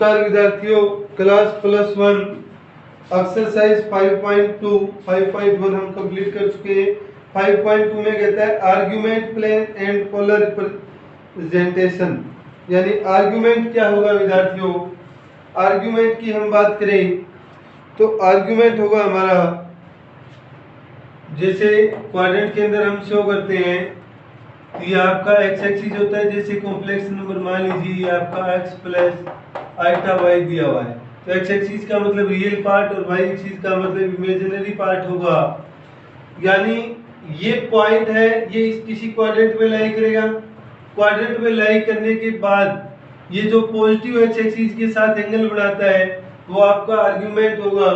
नमस्कार विद्यार्थियों, class +1 exercise 5.2 5.1 हम कंप्लीट कर चुके हैं। 5.2 में कहता है argument plane and polar representation, यानी आर्गुमेंट क्या होगा विद्यार्थियों। आर्गुमेंट की हम बात करें तो आर्गुमेंट होगा हमारा, जैसे क्वाड्रेंट के अंदर हम शो करते हैं तो ये आपका एक्स एक्सिस होता है। जैसे कॉम्प्लेक्स नंबर मान लीजिए ये आपका x प्लस आइटा वाई दिया हुआ है, तो एक्स एक्सिस का मतलब रियल पार्ट और वाई एक्सिस का मतलब इमेजिनरी पार्ट होगा। यानी ये पॉइंट है, ये किसी क्वाड्रेंट में लाई करेगा। क्वाड्रेंट में लाई करने के बाद ये जो पॉजिटिव एक्स एक्सिस के साथ एंगल बनाता है वो आपका आर्गुमेंट होगा।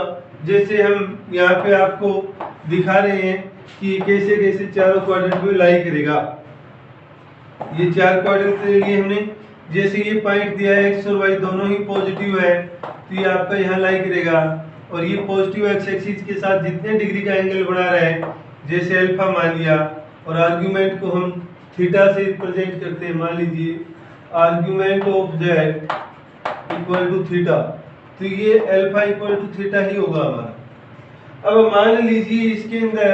जैसे हम यहाँ पे आपको दिखा रहे हैं कि कैसे कैसे चारों क्वाड्रेंट में लाई करेगा। ये चार क्वाड्रेंट ले लिए हमने। जैसे ये पॉइंट दिया है एक्स और वाई दोनों ही पॉजिटिव है तो ये आपका यहाँ लाई करेगा, और ये पॉजिटिव एक्स एक्सिस के साथ जितने डिग्री का एंगल बना रहा है, जैसे अल्फा मान लिया, और आर्गुमेंट को हम थीटा से रिप्रेजेंट करते हैं। मान लीजिए argument of Z equal to theta, तो ये अल्फा इक्वल टू थीटा ही होगा हमारा। अब मान लीजिए इसके अंदर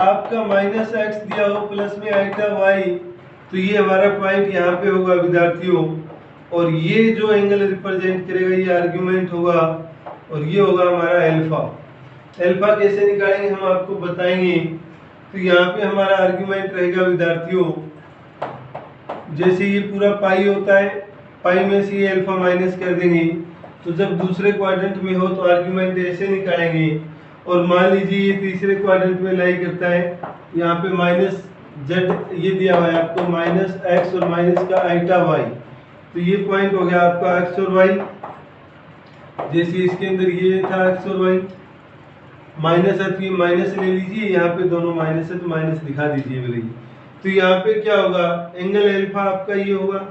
आपका माइनस एक्स दिया हो प्लस में आइटा वाई, तो ये हमारा पॉइंट यहाँ पे होगा विद्यार्थियों, और ये जो एंगल रिप्रेजेंट करेगा ये आर्गुमेंट होगा, और ये होगा हमारा अल्फा। अल्फा कैसे निकालेंगे हम आपको बताएंगे। तो यहाँ पे हमारा आर्गुमेंट रहेगा विद्यार्थियों, जैसे ये पूरा पाई होता है, पाई में से ये अल्फा माइनस कर देंगे, तो जब दूसरे क्वाड्रेंट में हो तो आर्गुमेंट ऐसे निकालेंगे। और मान लीजिए ये तीसरे क्वाड्रेंट में लाई करता है, यहाँ पे माइनस जेड ये दिया हुआ है आपको, माइनस एक्स और माइनस का आइटा वाई, तो ये पॉइंट हो गया आपका एक्स और वाई। जैसे इसके अंदर ये था एक्स और वाई, माइनस है तो ये माइनस ले लीजिए, यहाँ पे दोनों माइनस है तो माइनस दिखा दीजिए भले। तो यहाँ पे क्या होगा, एंगल अल्फा आपका ये होगा,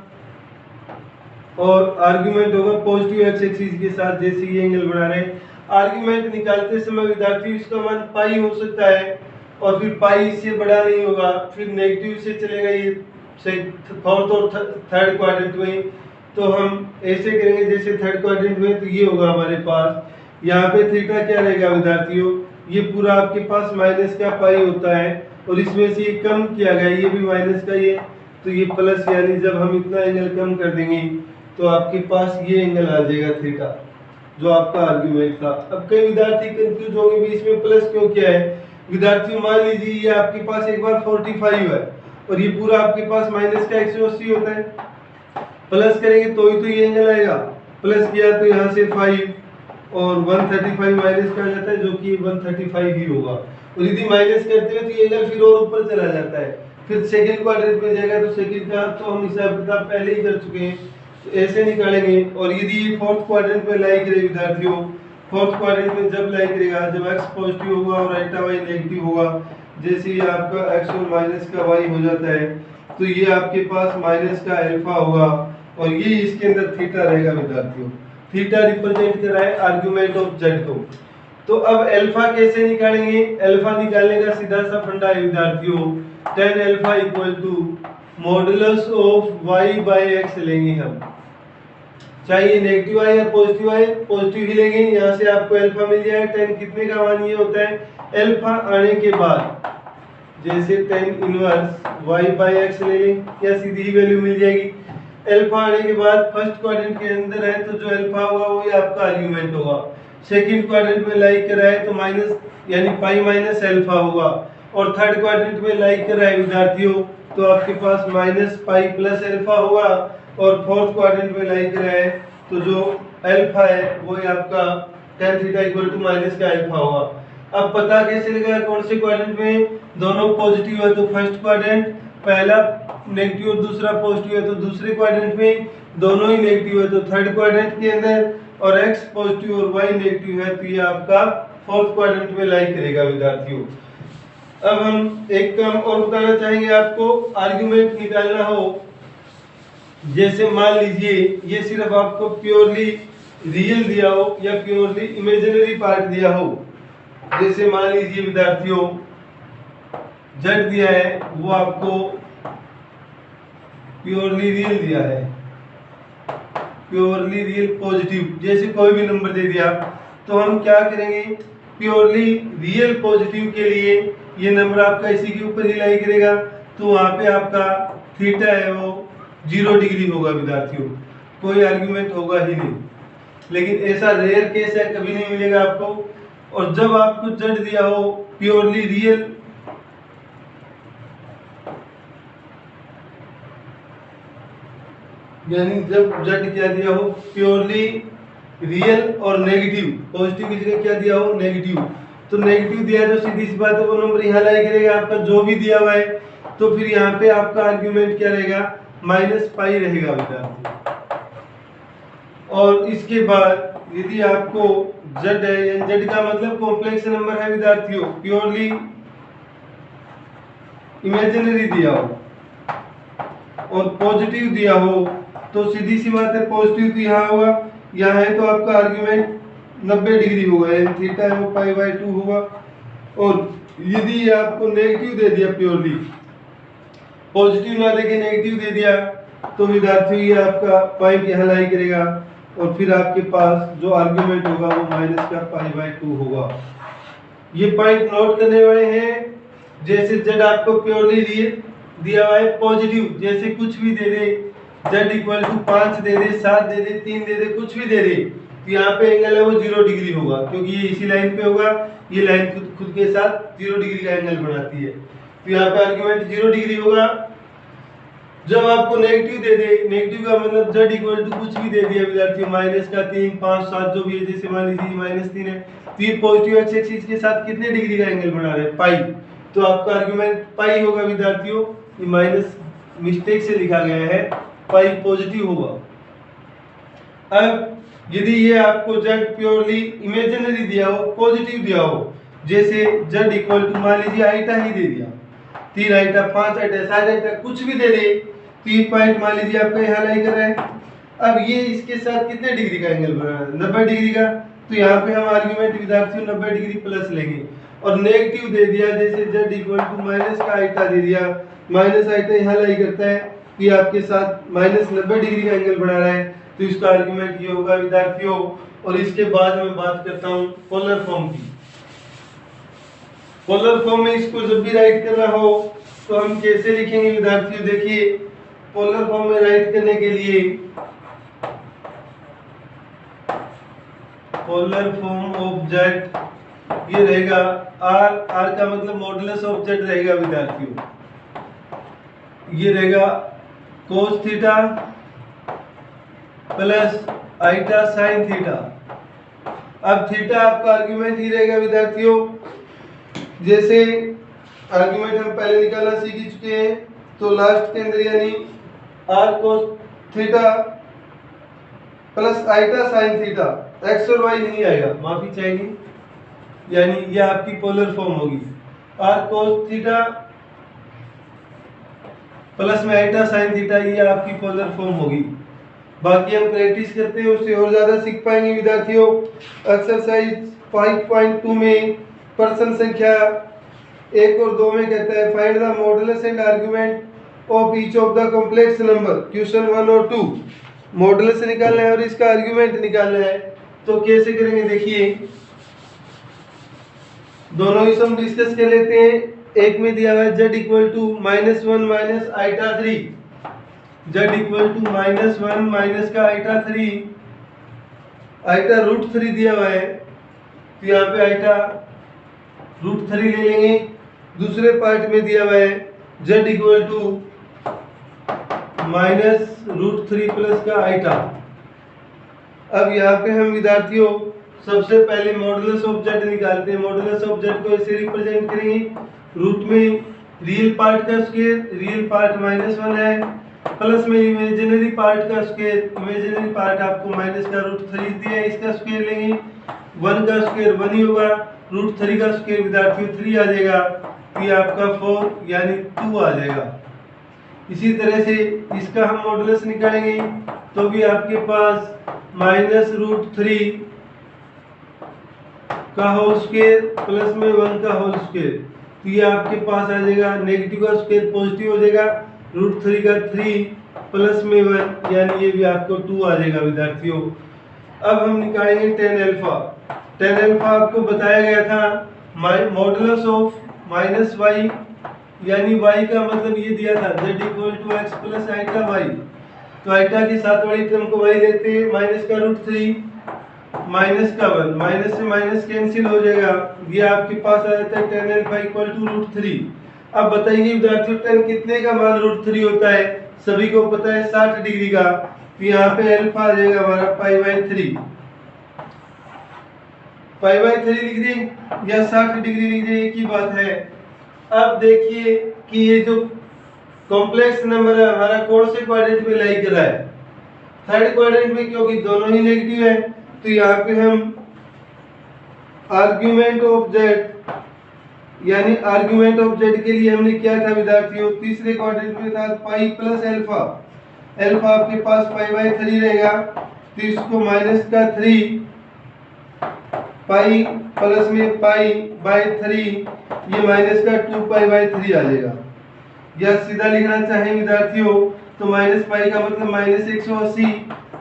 और आर्गुमेंट होगा पॉजिटिव एक्स एक्सिस के साथ। जैसे ये एंगल बना रहे हैं, आर्गुमेंट निकालते समय विद्यार्थी इसका मान पाई हो सकता है, और फिर पाई से बड़ा नहीं होगा, फिर नेगेटिव से चलेगा ये फोर्थ और थर्ड क्वाड्रेंट में। तो हम ऐसे करेंगे जैसे थर्ड क्वाड्रेंट में, तो ये होगा हमारे पास। यहाँ पे थीटा क्या रहेगा विद्यार्थियों, ये पूरा आपके पास माइनस का पाई होता है, और इसमें से ये कम किया गया, ये भी माइनस का ये, तो ये प्लस, यानी जब हम इतना एंगल कम कर देंगे तो आपके पास ये एंगल आ जाएगा थीटा, जो आपका आर्गुमेंट था। अब कई विद्यार्थी कंफ्यूज होंगे भी इसमें प्लस क्यों किया है। विद्यार्थियों मान लीजिए ये आपके पास एक बार 45 है, और ये पूरा आपके पास माइनस का 180 होता है, प्लस करेंगे तो ही तो ये एंगल आएगा। प्लस किया तो यहाँ से 5 और 135 माइनस कर जाता है, जो कि 135 ही होगा। और यदि माइनस करते हैं तो ये एंगल फिर और ऊपर चला जाता है, फिर सेकंड क्वाड्रेंट में जाएगा, तो सेकंड का तो हम हिसाब किताब पहले ही कर चुके हैं, तो ऐसे निकालेंगे। और यदि ये फोर्थ क्वाड्रेंट में लाई करे विद्यार्थियों, फोर्थ क्वाड्रेंट में जब लाई करेगा जब एक्स पॉजिटिव होगा और आइटा वाई नेगेटिव होगा, जैसे ये आपका एक्स और माइनस का वाई हो जाता है, तो ये आपके पास माइनस का अल्फा होगा, और ये इसके अंदर थीटा रहेगा विद्यार्थियों। थीटा रिप्रेजेंट कर रहा है आर्गुमेंट ऑफ जेड को। तो अब अल्फा कैसे निकालेंगे, अल्फा निकालने का सीधा सा फंडा है विद्यार्थियों, tan alpha equal to modulus of y by x लेंगे हम, चाहे ये नेगेटिव आए या पॉजिटिव आए, पॉजिटिव ही लेंगे। यहाँ से आपको अल्फा मिल जाएगा। tan कितने का मान ये होता है, अल्फा आने के बाद जैसे tan inverse y by x ले लें, या सीधी ही वैल्यू मिल जाएगी। अल्फा आने के बाद फर्स्ट क्वाड्रेंट के अंदर है तो जो अल्फा होगा वो आपका आर्गुमेंट होगा। सेकंड क्वाड्रेंट में लाई कर रहा है तो माइनस, यानी पाई माइनस अल्फा होगा, और थर्ड क्वाड्रेंट में लाई कर रहा है विद्यार्थियों तो आपके पास माइनस पाई प्लस अल्फा होगा, और फोर्थ क्वाड्रेंट में लाई कर रहा है तो जो अल्फा है वो आपका tan theta equal to minus का अल्फा होगा। अब पता कैसे लगेगा कौन से क्वाड्रेंट में, दोनों पॉजिटिव है तो फर्स्ट क्वाड्रेंट, पहला नेगेटिव और दूसरा पॉजिटिव है तो दूसरे क्वाड्रेंट में, दोनों ही नेगेटिव है तो थर्ड क्वाड्रेंट के अंदर, और x पॉजिटिव और y नेगेटिव है तो ये आपका फोर्थ क्वाड्रेंट में लाई करेगा विद्यार्थियों। अब हम एक काम और बताना चाहेंगे आपको, आर्गुमेंट निकालना हो, जैसे मान लीजिए ये सिर्फ आपको प्योरली रियल दिया हो या प्योरली इमेजिनरी पार्ट दिया हो। जैसे मान लीजिए विद्यार्थियों जेड दिया है वो आपको प्योरली रियल दिया है, प्योरली रियल पॉजिटिव, जैसे कोई भी नंबर दे दिया तो हम क्या करेंगे, प्योरली रियल पॉजिटिव के लिए ये नंबर आपका इसी के ऊपर ही लाई करेगा, तो वहाँ पे आपका थीटा है वो 0 डिग्री होगा विद्यार्थियों, कोई आर्ग्यूमेंट होगा ही नहीं। लेकिन ऐसा रेयर केस है, कभी नहीं मिलेगा आपको। और जब आपको जेड दिया हो प्योरली रियल, यानी जब जेड क्या दिया हो प्योरली रियल और नेगेटिव, पॉजिटिव की जगह क्या दिया हो नेगेटिव, तो नेगेटिव दिया है तो सीधी सी बात है वो नंबर यहाँ लाई करेगा आपका जो भी दिया हुआ है, तो फिर यहाँ पे आपका आर्ग्यूमेंट क्या रहेगा, -पाई रहेगा विद्यार्थी। और इसके बाद यदि आपको z है, z का मतलब कॉम्प्लेक्स नंबर है विद्यार्थियों, प्योरली इमेजिनरी दिया हो और पॉजिटिव दिया हो, तो सीधी सी बात है पॉजिटिव तो यहाँ होगा, यहाँ है तो आपका आर्ग्यूमेंट 90 डिग्री होगा, यानी थीटा है वो π/2 होगा। और यदि आपको नेगेटिव दे दिया, प्योरली पॉजिटिव ना देके नेगेटिव दे दिया, तो विद्यार्थियों ये आपका पॉइंट यहाँ लाई करेगा और फिर आपके पास जो आर्ग्यूमेंट होगा वो माइनस का π/2 होगा। ये पॉइंट नोट करने वाले हैं। जैसे z आपको प्योरली दिया हुआ है पॉजिटिव, जैसे कुछ भी दे दे, z इक्वल टू 5 दे दे, 7 दे दे, 3 दे दे, कुछ भी दे दे, तो यहाँ पे एंगल है वो 0 डिग्री होगा, क्योंकि ये इसी लाइन पे होगा, ये लाइन खुद के साथ 0 डिग्री का एंगल बनाती है, तो यहाँ पे आर्ग्यूमेंट 0 डिग्री होगा। जब आपको नेगेटिव दे दे, नेगेटिव का मतलब z इक्वल टू कुछ भी दे दिया विद्यार्थियों, माइनस का 3, 5, 7 जो भी है, जैसे मान लीजिए -3 है, तो ये पॉजिटिव एक्स एक्सिस के साथ कितने डिग्री का एंगल बना रहे हैं, पाई, तो आपका आर्गुमेंट पाई होगा विद्यार्थियों, ये माइनस मिस्टेक से लिखा गया है, पाई पॉजिटिव होगा। अब यदि ये आपको z प्योरली इमेजिनरी दिया हो, पॉजिटिव दिया हो, जैसे z इक्वल टू मान लीजिए आइटा ही दे दिया, 3 आइटा, 5 आइटा, 7 आइटा, कुछ भी दे दे, 3 पॉइंट मान लीजिए आपका यहाँ लाई कर रहा है। अब ये इसके साथ कितने डिग्री का एंगल बना रहा है, 90 डिग्री का, तो यहाँ पे हम आर्गुमेंट विद्यार्थियों 90 डिग्री प्लस लेंगे। और नेगेटिव दे दिया, जैसे z इक्वल टू माइनस का आइटा दे दिया, माइनस आइटा यहाँ लाई करता है, तो ये आपके साथ -90 डिग्री का एंगल बना रहा है, तो इसका आर्गुमेंट ये होगा विद्यार्थियों। और इसके बाद मैं बात करता हूँ पोलर फॉर्म की। पोलर फॉर्म में इसको जब भी राइट करना हो तो हम कैसे लिखेंगे विद्यार्थियों, देखिए पोलर फॉर्म में राइट करने के लिए पोलर फॉर्म ऑफ जेड ये रहेगा r का मतलब मॉडुलस ऑफ जेड रहेगा विद्यार्थियों, ये रहेगा cos theta plus iota sine theta. अब थीटा आपका आर्गुमेंट ही रहेगा विद्यार्थियों, जैसे आर्गुमेंट हम पहले निकालना सीख ही चुके हैं, तो लास्ट के अंदर यानी r cos theta plus iota sine theta, x और y नहीं आएगा, माफी चाहिए, यानी ये आपकी पोलर फॉर्म होगी, r cos थीटा प्लस में आइटा साइन थीटा, ये आपकी पोलर फॉर्म होगी। बाकी हम प्रैक्टिस करते हैं उससे और ज्यादा सीख पाएंगे विद्यार्थियों। एक्सरसाइज 5.2 में प्रश्न संख्या 1 और 2 में कहता है find the modulus and argument of each of the complex number, question 1 और 2 मॉडुलस निकालना है और इसका आर्गुमेंट निकालना है। तो कैसे करेंगे, देखिए दोनों ही सम डिस्कस कर लेते हैं। एक में दिया हुआ है z equal to -1 minus iota 3, z equal to -1 minus का आइटा 3, आइटा √3 दिया हुआ है, तो यहाँ पे आइटा √3 ले लेंगे। दूसरे पार्ट में दिया हुआ है z इक्वल टू -√3 प्लस का आइटा। अब यहाँ पे हम विद्यार्थियों सबसे पहले मॉडुलस ऑफ जेड निकालते हैं। मॉडुलस ऑफ जेड को ऐसे रिप्रेजेंट करेंगे, रूट में रियल पार्ट का स्क्वायर, रियल पार्ट -1 है, प्लस में इमेजिनरी पार्ट का स्क्वायर, इमेजिनरी पार्ट आपको माइनस का √3 दिया है, इसका स्क्वायर लेंगे, 1 का स्क्वायर 1 ही होगा, √3 का स्क्वायर विद्यार्थियों 3 आ जाएगा, ये आपका 4 यानी 2 आ जाएगा। इसी तरह से इसका हम मॉडुलस निकालेंगे तो भी आपके पास -√3 का होल स्क्वायर प्लस में 1 का होल स्क्वायर, तो ये आपके पास आ जाएगा, नेगेटिव का स्क्वायर पॉजिटिव हो जाएगा, √3 का 3 प्लस में 1 यानी ये भी आपको 2 आ जाएगा विद्यार्थियों। अब हम निकालेंगे टेन अल्फा। टेन अल्फा आपको बताया गया था मॉडुलस ऑफ माइनस वाई, यानी y का मतलब ये दिया था z equal to X plus iota Y. तो आइटा की साथ वाली टर्म को y लेते हैं, माइनस का रूट 3 माइनस का 1, माइनस से माइनस कैंसिल हो जाएगा, ये आपके पास आ जाता है tan alpha equal to root 3। अब बताइए विद्यार्थियों टेन कितने का मान रूट 3 होता है? सभी को पता है 60 डिग्री का। तो यहाँ पे अल्फा आ जाएगा हमारा पाई बाई 3। पाई बाई 3 लिख दें या 60 डिग्री लिख दें, एक ही बात है। अब देखिए कि ये जो कॉम्प्लेक्स नंबर है हमारा कौन से क्वाड्रेंट में लाई कर रहा है? थर्ड क्वाड्रेंट में, क्योंकि दोनों ही नेगेटिव है। तो यहाँ पे हम आर्ग्यूमेंट ऑफ जेड, यानी आर्ग्यूमेंट ऑफ जेड के लिए हमने क्या था विद्यार्थियों? तीसरे क्वाड्रेंट में था पाई प्लस अल्फा। अल्फा आपके पास पाई बाई 3 रहेगा, तो इसको माइनस का 3 पाई प्लस में पाई बाई 3, ये माइनस का 2 पाई बाई 3 आ जाएगा। या सीधा लिखना चाहें विद्यार्थियों तो माइनस पाई का मतलब माइनस 180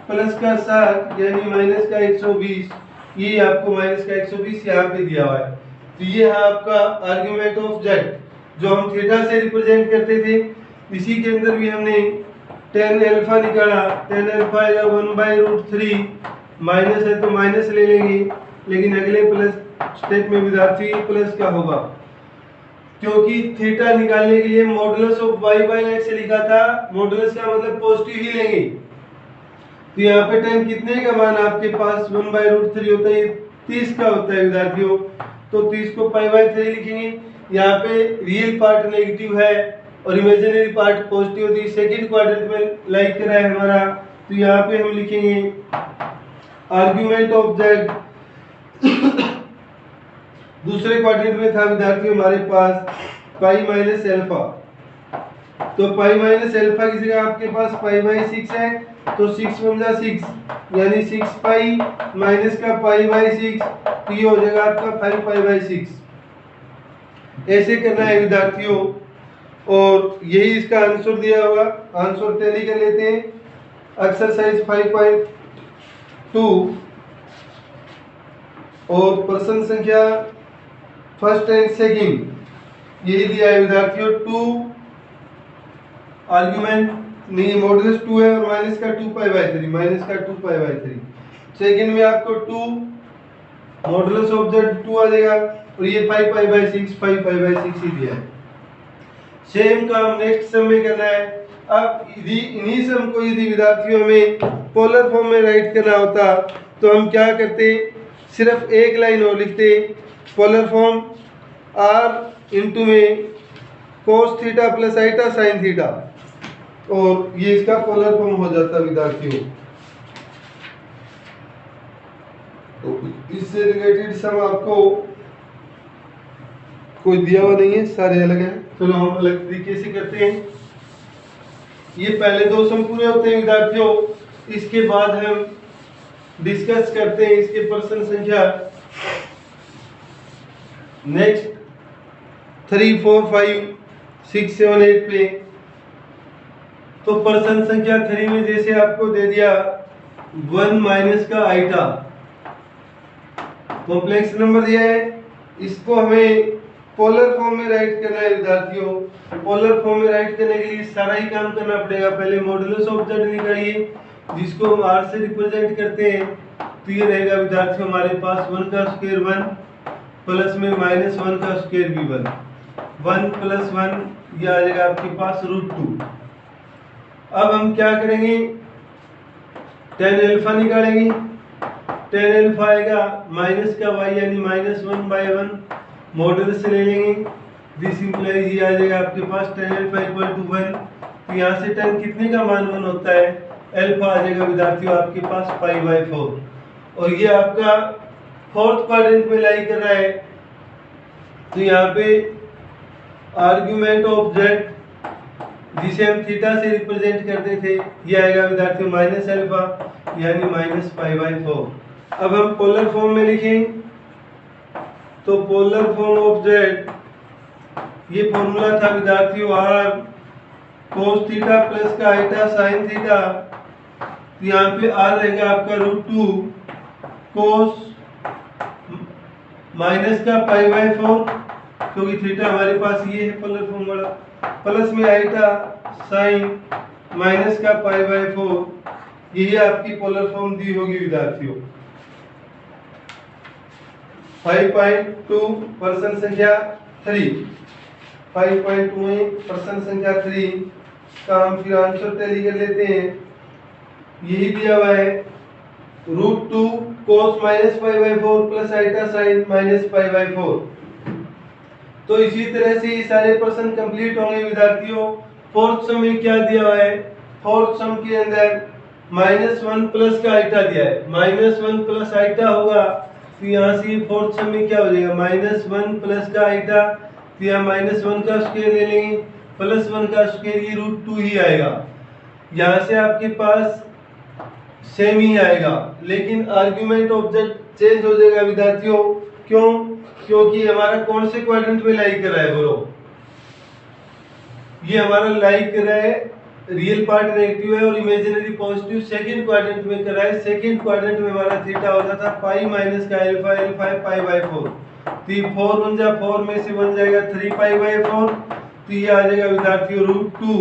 प्लस का 60 यानी माइनस का 120। ये आपको माइनस का 120 यहाँ पे दिया हुआ है। तो ये है आपका आर्गुमेंट ऑफ जेड जो हम थीटा से रिप्रेजेंट करते थे। इसी के अंदर भी हमने टेन अल्फा निकाला। टेन अल्फा आएगा 1/√3, माइनस है तो माइनस ले लेंगे, लेकिन अगले प्लस स्टेप में विद्यार्थी प्लस का होगा, क्योंकि थीटा निकालने के लिए modulus of y by x लिखा था। मॉडुलस का मतलब पॉजिटिव ही लेंगे। तो यहाँ पे टेन कितने का मान आपके पास 1/√3 होता है, 30 का होता है विद्यार्थियों। तो 30 को पाई बाई 3 लिखेंगे। यहाँ पे रियल पार्ट नेगेटिव है और इमेजिनरी पार्ट पॉजिटिव, तो सेकंड क्वाड्रेंट में लाई कर रहा है हमारा। तो यहाँ पे हम लिखेंगे आर्गुमेंट ऑफ जेड दूसरे क्वाड्रेंट में था विद्यार्थियों हमारे पास पाई माइनस अल्फा। तो पाई माइनस अल्फा की जगह आपके पास पाई बाई 6 है, तो 6 1 जा 6 यानी 6 पाई माइनस का पाई बाई 6, तो ये हो जाएगा आपका 5 पाई बाई 6। ऐसे करना है विद्यार्थियों, और यही इसका आंसर दिया होगा। आंसर टैली कर लेते हैं। एक्सरसाइज 5.2 और प्रश्न संख्या फर्स्ट एंड सेकंड यही दिया है विद्यार्थियों। 2 आर्गुमेंट नहीं, मॉडुलस 2 है और माइनस का 2 पाई बाई 3, माइनस का 2 पाई बाई 3। सेकंड में आपको 2 मॉडुलस ऑफ जेड 2 आ जाएगा, और ये 5 पाई बाई 6, 5 पाई बाई 6 ही दिया है। सेम काम नेक्स्ट सम में करना है। अब इन्हीं सम को यदि विद्यार्थियों में पोलर फॉर्म में राइट करना होता तो हम क्या करते? सिर्फ एक लाइन और लिखते, पोलर फॉर्म r इंटू में cos theta plus iota sine theta, और ये इसका पोलर फॉर्म हो जाता विद्यार्थियों। तो इससे रिलेटेड सम आपको कोई दिया हुआ नहीं है, सारे अलग हैं। चलो हम अलग तरीके से करते हैं। ये पहले 2 सम पूरे होते हैं विद्यार्थियों, इसके बाद हम डिस्कस करते हैं इसके प्रश्न संख्या नेक्स्ट 3 4 5 6 7 8 पे। तो प्रश्न संख्या 3 में जैसे आपको दे दिया 1 माइनस का आइटा, कॉम्प्लेक्स नंबर दिया है, इसको हमें पोलर फॉर्म में राइट करना है विद्यार्थियों। पोलर फॉर्म में राइट करने के लिए सारा ही काम करना पड़ेगा। पहले मॉडुलस ऑफ जेड निकालिए जिसको हम r से रिप्रेजेंट करते हैं। तो ये रहेगा विद्यार्थियों हमारे पास 1 का स्क्वायर 1 प्लस में माइनस 1 का स्क्वायर भी 1, 1 प्लस 1 ये आ जाएगा आपके पास √2। अब हम क्या करेंगे? टेन अल्फा निकालेंगे। टेन अल्फा आएगा माइनस का y यानी माइनस 1/1 मॉडुलस से ले लेंगे। दिस इंप्लाइज ये आ जाएगा आपके पास टेन अल्फा इक्वल टू 1। तो यहाँ से टेन कितने का मान 1 होता है? अल्फा आ जाएगा विद्यार्थियों आपके पास पाई बाई 4, और ये आपका फोर्थ क्वाड्रेंट में लाई कर रहा है। तो यहाँ पे आर्गुमेंट ऑफ जेड जिसे हम थीटा से रिप्रेजेंट करते थे ये आएगा विद्यार्थियों माइनस अल्फा यानी माइनस पाई बाई 4। अब हम पोलर फॉर्म में लिखें तो पोलर फॉर्म ऑफ जेड ये फॉर्मूला था विद्यार्थियों r कोस थीटा प्लस का आइटा साइन थीटा, तो यहाँ पे आर रहेगा आपका √2 कोस माइनस का पाई बाय 4, क्योंकि थीटा हमारे पास ये है पोलर फॉर्म वाला, प्लस में आइटा साइन माइनस का पाई बाय 4, यही आपकी पोलर फॉर्म दी होगी विद्यार्थियों। 5.2 प्रश्न संख्या 3, 5.2 में प्रश्न संख्या 3 का हम फिर आंसर टैली कर लेते हैं। यही दिया हुआ है √2 cos minus pi by 4 plus iota sine minus pi by 4। तो इसी तरह से ये सारे प्रश्न कंप्लीट होंगे विद्यार्थियों। फोर्थ सम में क्या दिया हुआ है, फोर्थ सम के अंदर -1 प्लस का आइटा दिया है, -1 प्लस आइटा होगा, तो यहाँ से फोर्थ सम में क्या हो जाएगा, -1 प्लस का आइटा, तो यहाँ -1 का स्क्वायर ले लेंगे, +1 का स्क्वायर, ये √2 ही आएगा। यहाँ से आपके पास सेम ही आएगा, लेकिन आर्गुमेंट ऑब्जेक्ट चेंज हो जाएगा विद्यार्थियों। क्यों? क्योंकि हमारा कौन से क्वाड्रेंट में लाई कर रहा है, बोलो? ये हमारा लाई कर रहा है, रियल पार्ट नेगेटिव है और इमेजिनरी पॉजिटिव सेकंड क्वाड्रेंट में कर रहा है। सेकंड क्वाड्रेंट में हमारा थीटा होता था पाई माइनस का अल्फा, अल्फा है पाई बाय 4, तो ये 4 बन जा, 4 में से बन जाएगा 3 पाई बाय 4, तो ये आ जाएगा विद्यार्थियों √2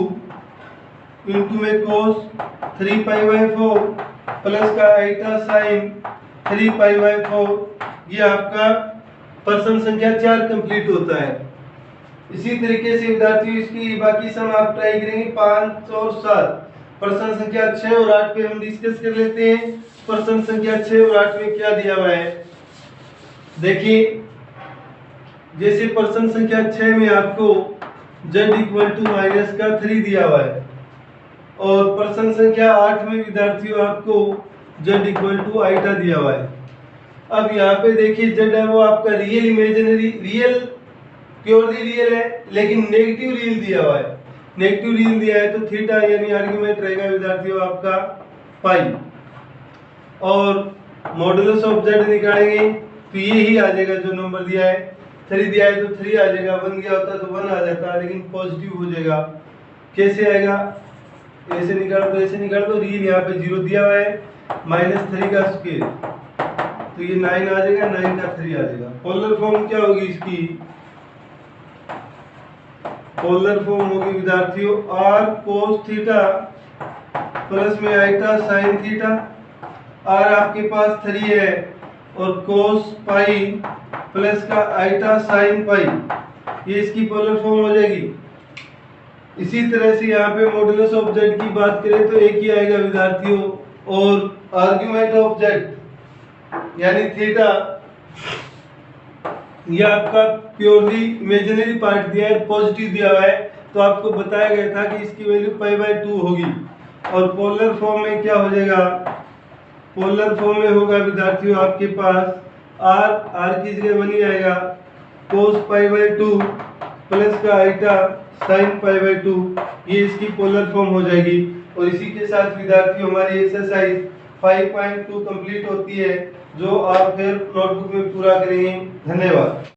इंटू में कोस 3 पाई बाय 4 प्लस का आइटा साइन 3 पाई बाय 4। ये आपका प्रश्न संख्या 4 कंप्लीट होता है। इसी तरीके से विद्यार्थियों इसकी बाकी सम आप ट्राई करेंगे 5 और 7। प्रश्न संख्या 6 और 8 पे हम डिस्कस कर लेते हैं। प्रश्न संख्या 6 और 8 में क्या दिया हुआ है, देखिए। जैसे प्रश्न संख्या 6 में आपको z -3 दिया हुआ है, और प्रश्न संख्या 8 में विद्यार्थियों आपको z आइटा दिया हुआ है। अब यहाँ पे देखिए z है वो आपका real imaginary, real purely real है, लेकिन नेगेटिव रियल दिया हुआ है। नेगेटिव रियल दिया है तो थीटा यानी आर्गुमेंट रहेगा विद्यार्थियों आपका पाई, और मॉडुलस ऑफ z निकालेंगे तो ये ही आ जाएगा जो नंबर दिया है। 3 दिया है तो 3 आ जाएगा, 1 गया होता तो 1 आ जाता, लेकिन पॉजिटिव हो जाएगा। कैसे आएगा, ऐसे निकाल दो, ऐसे निकाल दो, रियल यहाँ पे 0 दिया हुआ है, -3 का स्क्वायर, तो ये 9 आ जाएगा, 9 का 3 आ जाएगा। पोलर फॉर्म क्या होगी इसकी, पोलर फॉर्म होगी विद्यार्थियों r cos थीटा प्लस में आइटा साइन थीटा। r आपके पास 3 है और cos पाई प्लस का आइटा साइन पाई, ये इसकी पोलर फॉर्म हो जाएगी। इसी तरह से यहाँ पे मॉडुलस ऑफ z की बात करें तो एक ही आएगा विद्यार्थियों, और आर्गुमेंट ऑफ z यानी थीटा, ये आपका प्योरली इमेजिनरी पार्ट दिया है, पॉजिटिव दिया हुआ है, तो आपको बताया गया था कि इसकी वैल्यू पाई बाय 2 होगी। और पोलर फॉर्म में क्या हो जाएगा, पोलर फॉर्म में होगा विद्यार्थियों आपके पास r की जगह 1 ही आएगा, cos पाई बाय 2 प्लस का आइटा साइन पाई बाय 2, ये इसकी पोलर फॉर्म हो जाएगी। और इसी के साथ विद्यार्थियों हमारी एक्सरसाइज 5.2 कंप्लीट होती है, जो आप फिर नोटबुक में पूरा करेंगे। धन्यवाद।